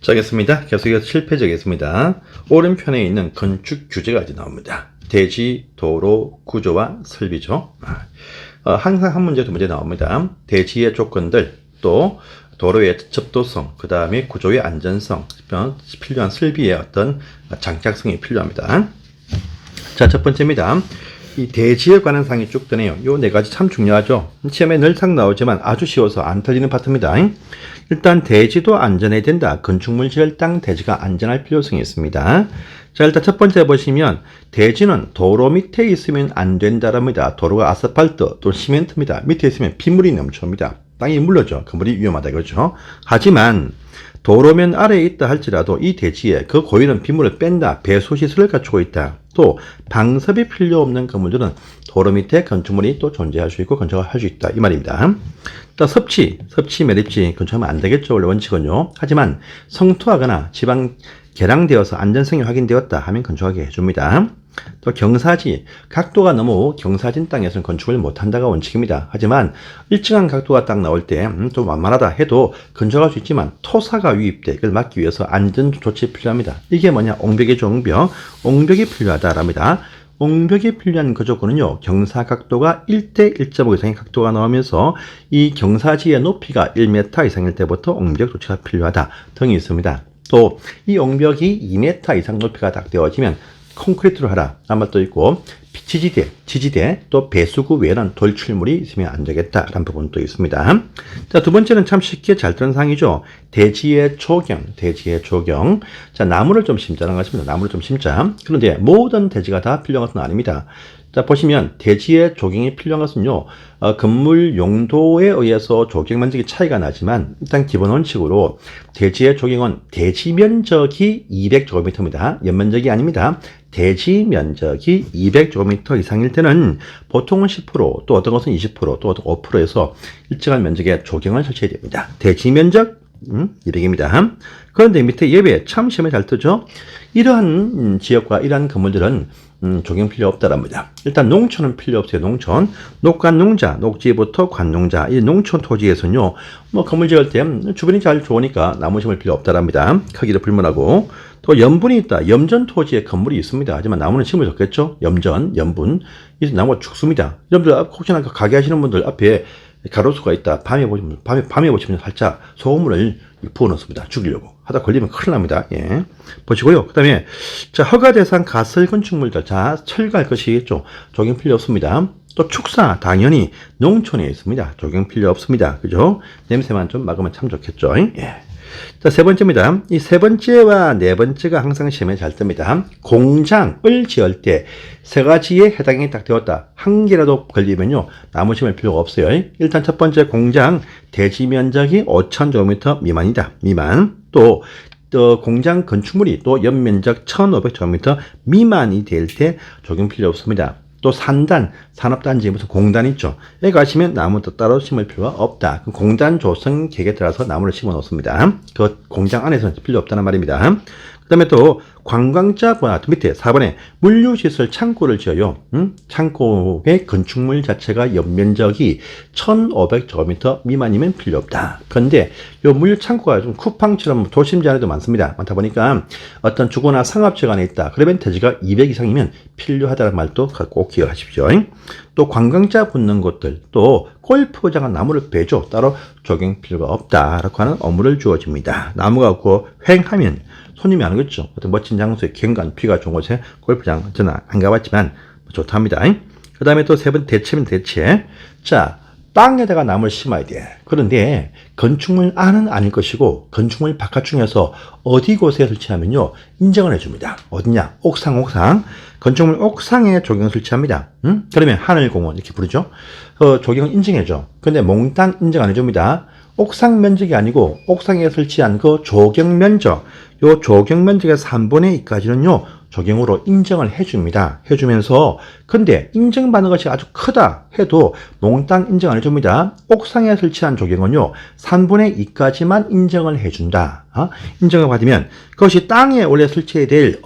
자, 겠습니다. 계속해서 7페이지겠습니다. 오른편에 있는 건축 규제가 이제 나옵니다. 대지, 도로, 구조와 설비죠. 항상 한 문제, 두 문제 나옵니다. 대지의 조건들, 또 도로의 접도성, 그 다음에 구조의 안전성, 필요한 설비의 어떤 장착성이 필요합니다. 자, 첫 번째입니다. 이 대지에 관한 사항이 쭉 뜨네요. 요 네 가지 참 중요하죠. 시험에 늘상 나오지만 아주 쉬워서 안 틀리는 파트입니다. 일단 대지도 안전해야 된다. 건축물 지을 땅 대지가 안전할 필요성이 있습니다. 자, 일단 첫 번째 보시면 대지는 도로 밑에 있으면 안 된다랍니다. 도로가 아스팔트 또 시멘트입니다. 밑에 있으면 빗물이 넘쳐옵니다. 땅이 물러져. 그 물이 위험하다 이거죠. 하지만 도로면 아래에 있다 할지라도 이 대지에 그 고이는 빗물을 뺀다. 배수시설을 갖추고 있다. 또 방섭이 필요 없는 건물들은 도로 밑에 건축물이 또 존재할 수 있고 건축을 할 수 있다. 이 말입니다. 또 섭지, 매립지 건축하면 안 되겠죠. 원래 원칙은요. 하지만 성토하거나 지방 개량되어서 안전성이 확인되었다 하면 건축하게 해줍니다. 또 경사지, 각도가 너무 경사진 땅에서는 건축을 못한다가 원칙입니다. 하지만 일정한 각도가 딱 나올 때 좀 만만하다 해도 건축할 수 있지만 토사가 유입돼 이걸 막기 위해서 안전조치 필요합니다. 이게 뭐냐? 옹벽이죠. 옹벽이 필요하다랍니다. 옹벽이 필요한 그 조건은요, 경사 각도가 1대 1.5 이상의 각도가 나오면서 이 경사지의 높이가 1m 이상일 때부터 옹벽 조치가 필요하다 등이 있습니다. 또 이 옹벽이 2m 이상 높이가 딱 되어지면 콘크리트로 하라 라는 말도 있고, 지지대, 또 배수구 외에는 돌출물이 있으면 안 되겠다라는 부분도 있습니다. 자, 두 번째는 참 쉽게 잘 뜨는 사항이죠. 대지의 조경. 자, 나무를 좀 심자는 것입니다. 나무를 좀 심자. 그런데 모든 대지가 다 필요한 것은 아닙니다. 자, 보시면 대지의 조경이 필요한 것은요, 건물 용도에 의해서 조경 면적이 차이가 나지만 일단 기본 원칙으로 대지의 조경은 대지 면적이 200제곱미터입니다. 연면적이 아닙니다. 대지 면적이 200제곱미터 이상일 때는 보통은 10%, 또 어떤 것은 20%, 또 5%에서 일정한 면적의 조경을 설치해야 됩니다. 대지 면적 200입니다. 그런데 밑에 예외 참 시험에 잘 뜨죠. 이러한 지역과 이러한 건물들은 조경 필요 없다랍니다. 일단 농촌은 필요 없어요. 농촌, 녹간농자, 녹지부터 관농자, 이 농촌 토지에서는요, 뭐 건물 지을 때 주변이 잘 좋으니까 나무 심을 필요 없다랍니다. 크기도 불문하고. 또 염분이 있다. 염전 토지에 건물이 있습니다. 하지만 나무는 심을 좋겠죠. 염분. 이 나무가 죽습니다. 여러분들 혹시나 가게 하시는 분들 앞에 가로수가 있다. 밤에 보시면 살짝 소금물을 부어 넣습니다. 죽이려고. 하다 걸리면 큰일 납니다. 예. 보시고요. 그 다음에, 자, 허가 대상 가설 건축물들. 자, 철거할 것이겠죠. 조경 필요 없습니다. 또 축사, 당연히 농촌에 있습니다. 조경 필요 없습니다. 그죠? 냄새만 좀 막으면 참 좋겠죠. 예. 자, 세 번째입니다. 이 세 번째와 네 번째가 항상 시험에 잘 뜹니다. 공장을 지을 때 세 가지에 해당이 딱 되었다. 한 개라도 걸리면요, 나무 심을 필요가 없어요. 일단 첫 번째 공장 대지 면적이 5,000제곱미터 미만이다. 또 공장 건축물이 또 연면적 1,500제곱미터 미만이 될 때 적용 필요 없습니다. 또 산단, 산업단지, 무슨 공단 있죠. 여기 가시면 나무도 따로 심을 필요가 없다. 공단 조성 계획에 따라서 나무를 심어 놓습니다. 그 공장 안에서는 필요 없다는 말입니다. 그 다음에 또 관광자 밑에 4번에 물류시설 창고를 지어요. 창고의 건축물 자체가 연면적이 1,500제곱미터 미만이면 필요 없다. 그런데 요 물류 창고가 좀 쿠팡처럼 도심지 안에도 많습니다. 많다 보니까 어떤 주거나 상업지가 안에 있다. 그러면 대지가 200 이상이면 필요하다는 말도 꼭 기억하십시오. 또 관광자 붙는 곳들, 또 골프장은 나무를 베죠. 따로 적용 필요가 없다라고 하는 업무를 주어집니다. 나무가 없고 횡하면 손님이 안 오겠죠. 어떤 멋진 장소에 경관, 비가 좋은 곳에 골프장 저는 안 가봤지만 좋답니다. 그 다음에 또 세 번 대체면 대체. 자, 땅에다가 나무를 심어야 돼. 그런데 건축물 안은 아닐 것이고 건축물 바깥 중에서 어디 곳에 설치하면요, 인정을 해줍니다. 어디냐? 옥상. 건축물 옥상에 조경을 설치합니다. 그러면 하늘공원 이렇게 부르죠. 조경을 인정해줘. 근데 몽땅 인정 안 해줍니다. 옥상 면적이 아니고 옥상에 설치한 그 조경 면적, 요 조경 면적의 3분의 2까지는요, 조경으로 인정을 해줍니다. 해주면서, 근데 인정받는 것이 아주 크다 해도 몽땅 인정 안 해줍니다. 옥상에 설치한 조경은요, 3분의 2까지만 인정을 해준다. 인정을 받으면 그것이 땅에 원래 설치해야 될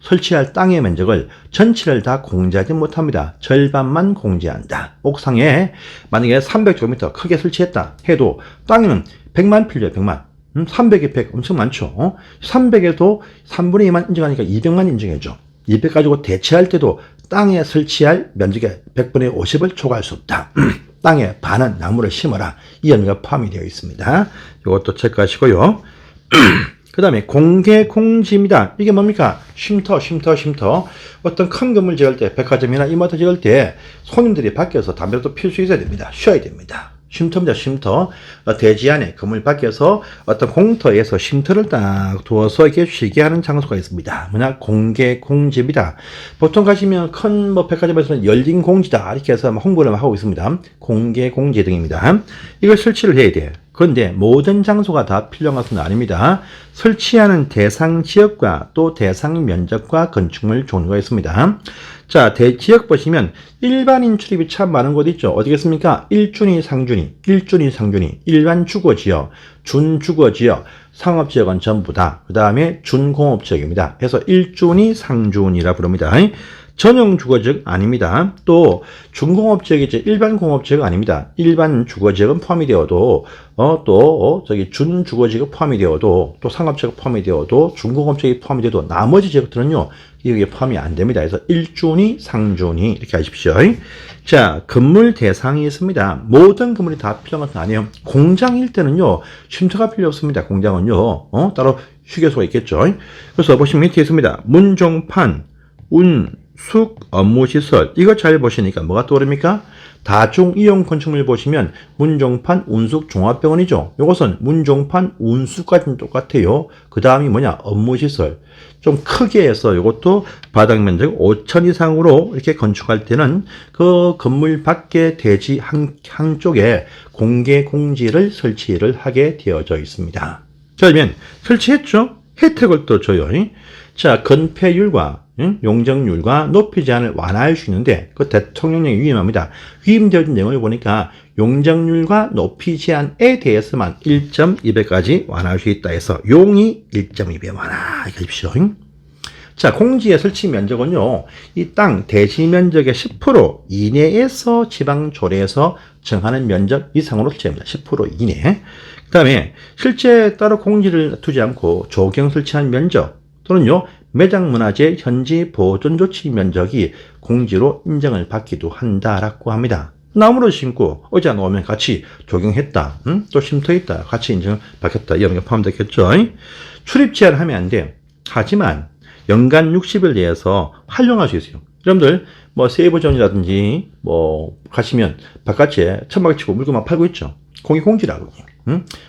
설치할 땅의 면적을 전체를 다 공제하지 못합니다. 절반만 공제한다. 옥상에 만약에 300제곱미터 크게 설치했다 해도 땅에는 100만 필요해. 100만. 300에 100 엄청 많죠. 300에도 3분의 2만 인정하니까 200만 인정해줘. 200 가지고 대체할 때도 땅에 설치할 면적의 100분의 50을 초과할 수 없다. 땅에 반은 나무를 심어라. 이 의미가 포함이 되어 있습니다. 이것도 체크하시고요. 그 다음에 공개 공지입니다. 이게 뭡니까? 쉼터. 어떤 큰 건물 지을 때, 백화점이나 이마트 지을 때 손님들이 밖에서 담배도 필 수 있어야 됩니다. 쉬어야 됩니다. 쉼터입니다. 쉼터. 대지 안에 건물 밖에서 어떤 공터에서 쉼터를 딱 두어서 이렇게 쉬게 하는 장소가 있습니다. 뭐냐? 공개 공지입니다. 보통 가시면 큰 뭐 백화점에서는 열린 공지다 이렇게 해서 홍보를 하고 있습니다. 공개 공지 등입니다. 이걸 설치를 해야 돼. 그런데 모든 장소가 다 필요한 것은 아닙니다. 설치하는 대상 지역과 또 대상 면적과 건축물 종류가 있습니다. 자, 대지역 보시면 일반인 출입이 참 많은 곳 있죠. 어디겠습니까? 일준위, 상준위, 일반 주거지역, 준주거지역, 상업지역은 전부 다. 그 다음에 준공업지역입니다. 그래서 일준위, 상준위라 부릅니다. 전용 주거지역 아닙니다. 또 준공업지역이죠. 일반 공업지역 아닙니다. 일반 주거지역은 포함이 되어도 준주거지역 포함이 되어도 또 상업지역 포함이 되어도 준공업지역이 포함이 되어도 나머지 지역들은요 여기에 포함이 안 됩니다. 그래서 일준위, 상준위 이렇게 하십시오. 자, 건물 대상이 있습니다. 모든 건물이 다 필요한 것은 아니에요. 공장일 때는요 쉼터가 필요 없습니다. 공장은요 따로 휴게소가 있겠죠. 그래서 보시면 밑에 있습니다. 문종판, 숙, 업무시설. 이거 잘 보시니까 뭐가 떠오릅니까? 다중이용 건축물 보시면 문종판, 운숙, 종합병원이죠. 이것은 문종판, 운숙까지는 똑같아요. 그 다음이 뭐냐? 업무시설. 좀 크게 해서 이것도 바닥면적 5천 이상으로 이렇게 건축할 때는 그 건물 밖에 대지 한쪽에 공개 공지를 설치를 하게 되어져 있습니다. 자, 그러면 설치했죠? 혜택을 또 줘요. 자, 건폐율과 용적률과 높이 제한을 완화할 수 있는데 그 대통령령이 위임합니다. 위임되어진 내용을 보니까 용적률과 높이 제한에 대해서만 1.2배까지 완화할 수 있다 해서 용이 1.2배 완화 이렇게 하십시오. 자, 공지의 설치 면적은요 이 땅 대지 면적의 10% 이내에서 지방조례에서 정하는 면적 이상으로 설치합니다. 10% 이내. 그 다음에 실제 따로 공지를 두지 않고 조경 설치한 면적 또는요 매장 문화재 현지 보존 조치 면적이 공지로 인정을 받기도 한다라고 합니다. 나무를 심고 의자 놓으면 같이 조경했다. 또 쉼터했다. 같이 인정을 받겠다. 이런 게 포함되겠죠. 출입 제한하면 안 돼요. 하지만 연간 60일 내에서 활용할 수 있어요. 여러분들 뭐 세이버존이라든지 뭐 가시면 바깥에 천막을 치고 물건만 팔고 있죠. 공기공지라고.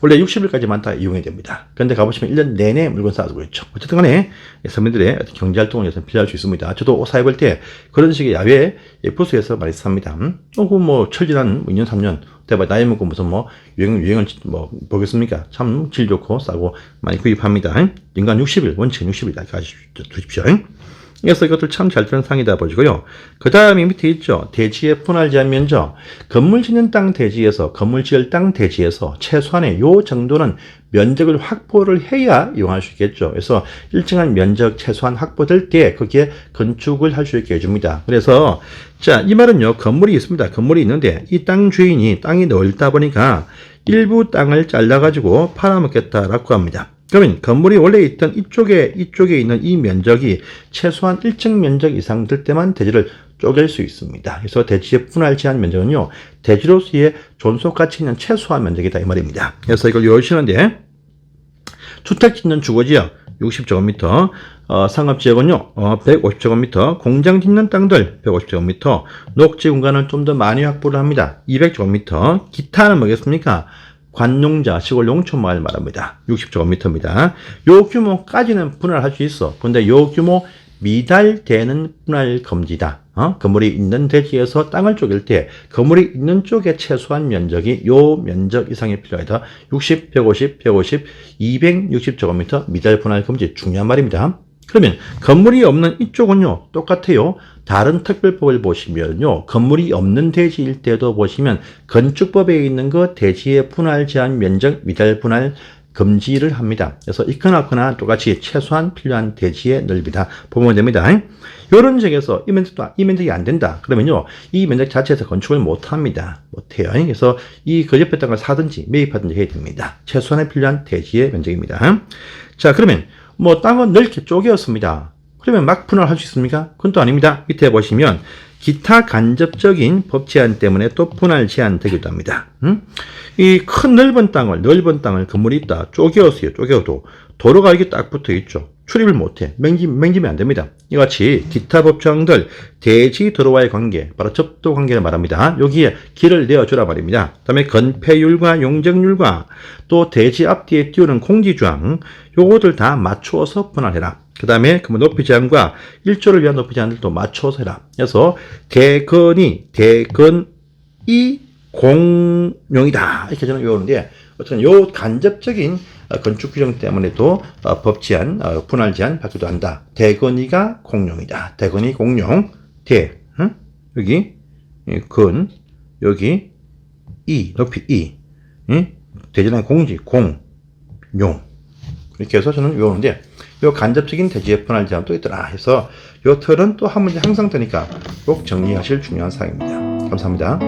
원래 60일까지만 다 이용해야 됩니다. 그런데 가보시면 1년 내내 물건 쌓아두고 있죠. 어쨌든 간에 선배들의 경제활동을 위해서 필요할 수 있습니다. 저도 옷 사입을 때 그런 식의 야외 부스에서 많이 삽니다. 뭐 철지난 2년, 3년 대박 나이 먹고 무슨 뭐 유행을 뭐 보겠습니까? 참 질 좋고 싸고 많이 구입합니다. 연간 60일, 원칙 60일 가주십시오. 그래서 이것들 참 잘 되는 상이다 보시고요. 그 다음에 밑에 있죠. 대지의 분할 제한 면적. 건물 짓는 땅 대지에서, 건물 지을 땅 대지에서 최소한의 요 정도는 면적을 확보를 해야 이용할 수 있겠죠. 그래서 일정한 면적 최소한 확보될 때 거기에 건축을 할 수 있게 해줍니다. 그래서 자, 이 말은요. 건물이 있습니다. 건물이 있는데 이 땅 주인이 땅이 넓다 보니까 일부 땅을 잘라가지고 팔아먹겠다라고 합니다. 그러면 건물이 원래 있던 이쪽에 있는 이 면적이 최소한 일정 면적 이상 될 때만 대지를 쪼갤 수 있습니다. 그래서 대지의 분할 제한 면적은요, 대지로서의 존속 가치 있는 최소한 면적이다 이 말입니다. 그래서 이걸 외우시는데 주택 짓는 주거지역 60제곱미터, 상업지역은요 150제곱미터, 공장 짓는 땅들 150제곱미터, 녹지 공간을 좀 더 많이 확보를 합니다. 200제곱미터, 기타는 뭐겠습니까? 관용자, 시골 농촌마을 말합니다. 60제곱미터입니다. 요 규모까지는 분할할 수 있어. 근데 요 규모 미달되는 분할 금지다. 건물이 있는 대지에서 땅을 쪼갤 때 건물이 있는 쪽에 최소한 면적이 요 면적 이상이 필요하다. 60, 150, 260제곱미터 미달 분할 금지 중요한 말입니다. 그러면 건물이 없는 이쪽은요 똑같아요. 다른 특별법을 보시면요 건물이 없는 대지일 때도 보시면 건축법에 있는 거 대지의 분할 제한 면적 미달 분할 금지를 합니다. 그래서 있거나 없거나 똑같이 최소한 필요한 대지의 넓이다 보면 됩니다. 이런 지역에서 이 면적이 안 된다. 그러면요, 이 면적 자체에서 건축을 못 합니다. 못해요. 그래서 이 그 옆에 땅을 사든지 매입하든지 해야 됩니다. 최소한에 필요한 대지의 면적입니다. 자, 그러면 뭐 땅은 넓게 쪼개었습니다. 그러면 막 분할할 수 있습니까? 그건 또 아닙니다. 밑에 보시면 기타 간접적인 법 제한 때문에 또 분할 제한되기도 합니다. 이 큰 넓은 땅을 건물이 있다. 쪼개었어요. 쪼개어도 도로가 이렇게 딱 붙어 있죠. 출입을 못해. 맹지면 안 됩니다. 이같이 기타 법정들 대지 도로와의 관계, 바로 접도 관계를 말합니다. 여기에 길을 내어주라 말입니다. 그 다음에 건폐율과 용적률과 또 대지 앞뒤에 띄우는 공지주항, 요거들 다 맞추어서 분할해라. 그 다음에 높이 제한과 일조를 위한 높이 제한들도 맞춰서 해라. 그래서 대건이 공용이다. 이렇게 저는 외우는데, 어쨌든 요 간접적인 건축 규정 때문에도 법 제한, 분할 제한 받기도 한다. 대건이가 공용이다. 대건이 공용, 여기 건, 여기 높이 대전의 공지, 공용. 이렇게 해서 저는 외우는데, 요 간접적인 대지의 분할 제한도 있더라 해서 요 틀은 또 한 문제 항상 뜨니까 꼭 정리하실 중요한 사항입니다. 감사합니다.